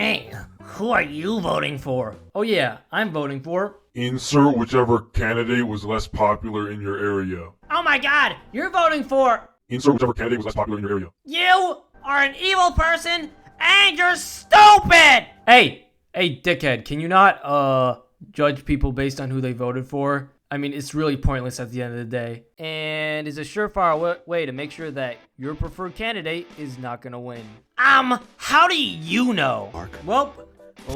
Hey, who are you voting for? Oh yeah, I'm voting for... Insert whichever candidate was less popular in your area. Oh my god, you're voting for... Insert whichever candidate was less popular in your area. You are an evil person, and you're stupid! Hey, dickhead, can you not, judge people based on who they voted for? I mean, it's really pointless at the end of the day. And is a surefire way to make sure that your preferred candidate is not gonna win. How do you know? Well,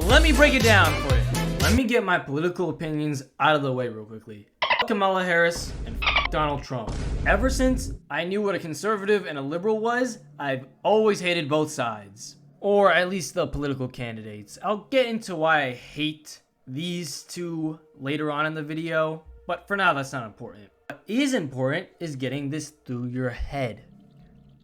let me break it down for you. Let me get my political opinions out of the way real quickly. Kamala Harris and Donald Trump. Ever since I knew what a conservative and a liberal was, I've always hated both sides. Or at least the political candidates. I'll get into why I hate these two later on in the video, but for now that's not important. What is important is getting this through your head.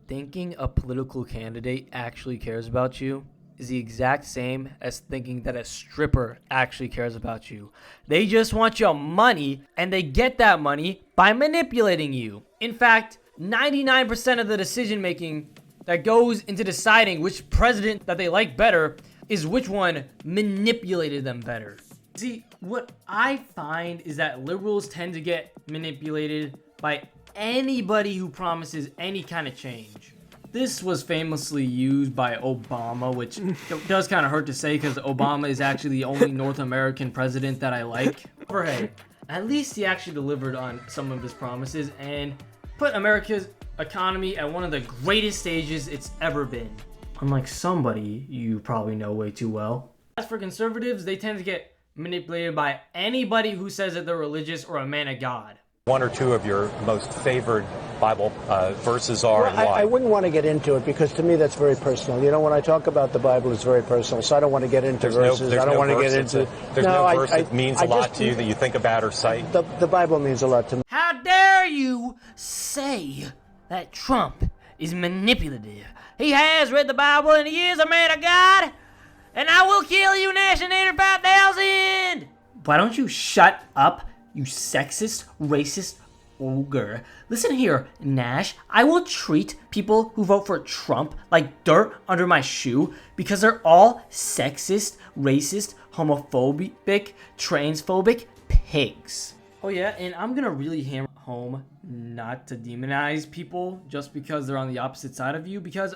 Thinking a political candidate actually cares about you is the exact same as thinking that a stripper actually cares about you. They just want your money, and they get that money by manipulating you. In fact, 99% of the decision making that goes into deciding which president that they like better is which one manipulated them better. See, what I find is that liberals tend to get manipulated by anybody who promises any kind of change. This was famously used by Obama, which does kind of hurt to say because Obama is actually the only North American president that I like. But hey, at least he actually delivered on some of his promises and put America's economy at one of the greatest stages it's ever been. Unlike somebody you probably know way too well. As for conservatives, they tend to get manipulated by anybody who says that they're religious or a man of God. One or two of your most favored Bible verses are, and why? I wouldn't want to get into it because to me that's very personal. You know, when I talk about the Bible, it's very personal, so I don't want to get into verses. I don't want to get into... There's no verse that means a lot to you that you think about or cite? The Bible means a lot to me. How dare you say that Trump is manipulative? He has read the Bible and he is a man of God, and I will kill you, Nash and 85000! Why don't you shut up, you sexist, racist ogre. Listen here, Nash. I will treat people who vote for Trump like dirt under my shoe because they're all sexist, racist, homophobic, transphobic pigs. Oh yeah, and I'm gonna really hammer home not to demonize people just because they're on the opposite side of you because,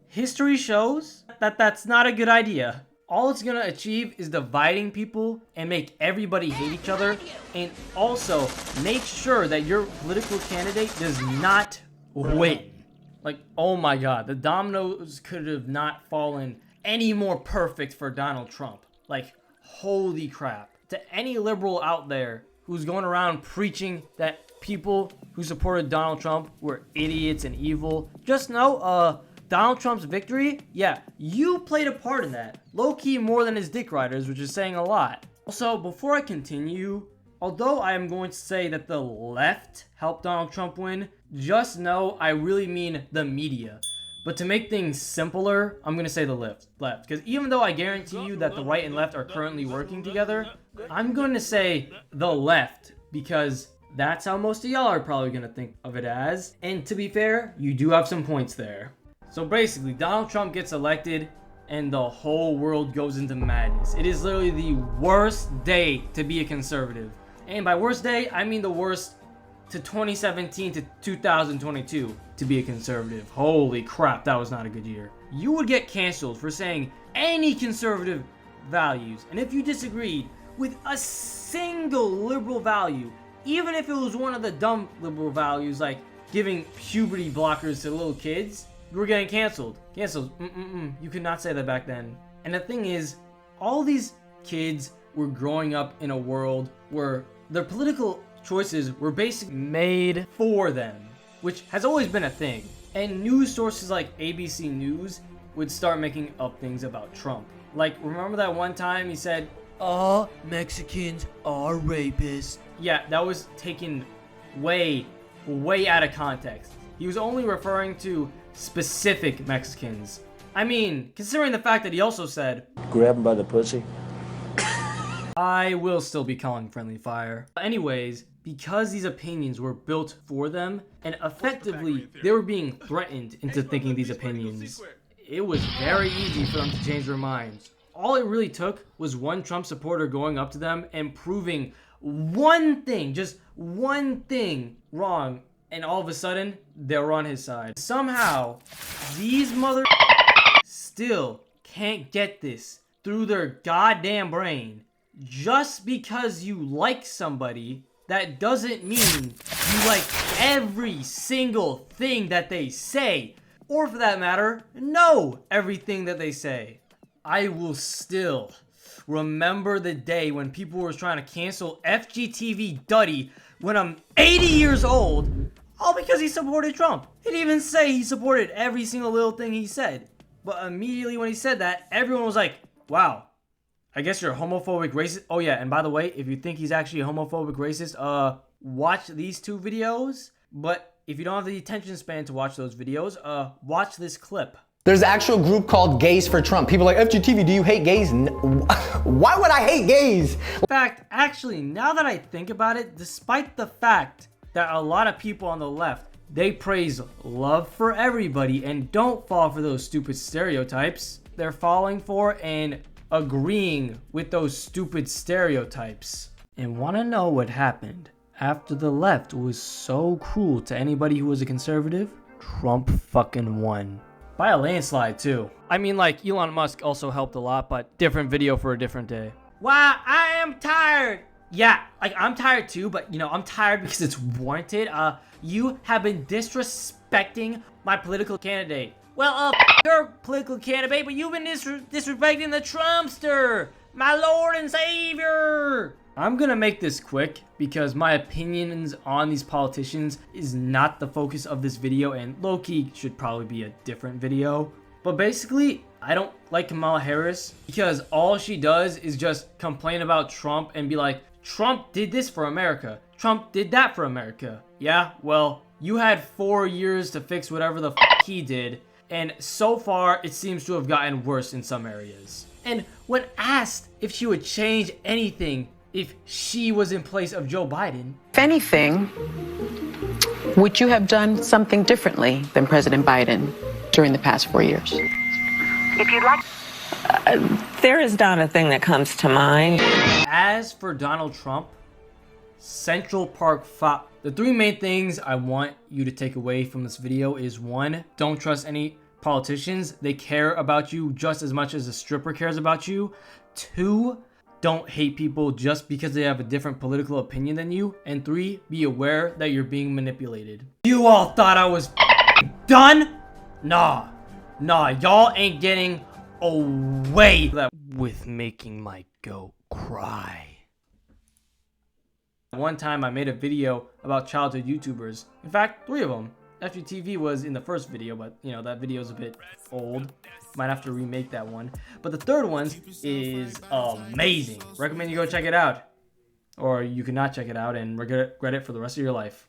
history shows that that's not a good idea. All it's gonna achieve is dividing people and make everybody hate each other, and also make sure that your political candidate does not win. Like, oh my god, the dominoes could have not fallen any more perfect for Donald Trump. Like, holy crap. To any liberal out there who's going around preaching that people who supported Donald Trump were idiots and evil, just know, Donald Trump's victory, yeah, you played a part in that. Low-key more than his dick riders, which is saying a lot. Also, before I continue, although I am going to say that the left helped Donald Trump win, just know I really mean the media. But to make things simpler, I'm going to say the left. Because even though I guarantee you that the right and left are currently working together, I'm going to say the left because that's how most of y'all are probably going to think of it as. And to be fair, you do have some points there. So basically, Donald Trump gets elected and the whole world goes into madness. It is literally the worst day to be a conservative. And by worst day, I mean the worst to 2017 to 2022 to be a conservative. Holy crap, that was not a good year. You would get canceled for saying any conservative values. And if you disagreed with a single liberal value, even if it was one of the dumb liberal values like giving puberty blockers to little kids, you were getting canceled. You could not say that back then. And the thing is, all these kids were growing up in a world where their political choices were basically made for them, which has always been a thing. And news sources like ABC News would start making up things about Trump. Like, remember that one time he said, all Mexicans are rapists? Yeah, that was taken way out of context. He was only referring to specific Mexicans. I mean, considering the fact that he also said, Grab him by the pussy. I will still be calling friendly fire. Anyways, because these opinions were built for them, and effectively they were being threatened into thinking these opinions, it was very easy for them to change their minds. All it really took was one Trump supporter going up to them and proving one thing, just one thing wrong, and all of a sudden, they're on his side. Somehow, these mother still can't get this through their goddamn brain. Just because you like somebody, that doesn't mean you like every single thing that they say. Or for that matter, know everything that they say. I will still remember the day when people were trying to cancel Fgteev Duddy when I'm 80 years old, all because he supported Trump. He didn't even say he supported every single little thing he said. But immediately when he said that, everyone was like, wow, I guess you're a homophobic racist. Oh yeah, and by the way, if you think he's actually a homophobic racist, watch these 2 videos. But if you don't have the attention span to watch those videos, watch this clip. There's an actual group called Gays for Trump. People are like, FGTeev, do you hate gays? Why would I hate gays? In fact, actually, now that I think about it, despite the fact that a lot of people on the left, they praise love for everybody and don't fall for those stupid stereotypes, they're falling for and agreeing with those stupid stereotypes. And want to know what happened after the left was so cruel to anybody who was a conservative? Trump fucking won. By a landslide too. I mean, like, Elon Musk also helped a lot, but different video for a different day. Wow, I am tired. Yeah, like, I'm tired too, but, you know, I'm tired because it's warranted. You have been disrespecting my political candidate. Well, your political candidate, but you've been disrespecting the Trumpster, my Lord and Savior. I'm gonna make this quick because my opinions on these politicians is not the focus of this video, and low-key should probably be a different video. But basically, I don't like Kamala Harris because all she does is just complain about Trump and be like, Trump did this for America. Trump did that for America. Yeah, well, you had 4 years to fix whatever the he did, and so far it seems to have gotten worse in some areas. And when asked if she would change anything if she was in place of Joe Biden, if anything, would you have done something differently than President Biden during the past 4 years? If you'd like. There is not a thing that comes to mind. As for Donald Trump, Central Park Fox. The 3 main things I want you to take away from this video is 1, don't trust any politicians. They care about you just as much as a stripper cares about you. 2, don't hate people just because they have a different political opinion than you. And 3, be aware that you're being manipulated. You all thought I was done? Nah, y'all ain't getting away with making my goat cry. One time I made a video about childhood YouTubers. In fact, 3 of them. Fgteev was in the first video, but you know, that video's a bit old. Might have to remake that one. But the 3rd one is amazing. Recommend you go check it out. Or you cannot check it out and regret it for the rest of your life.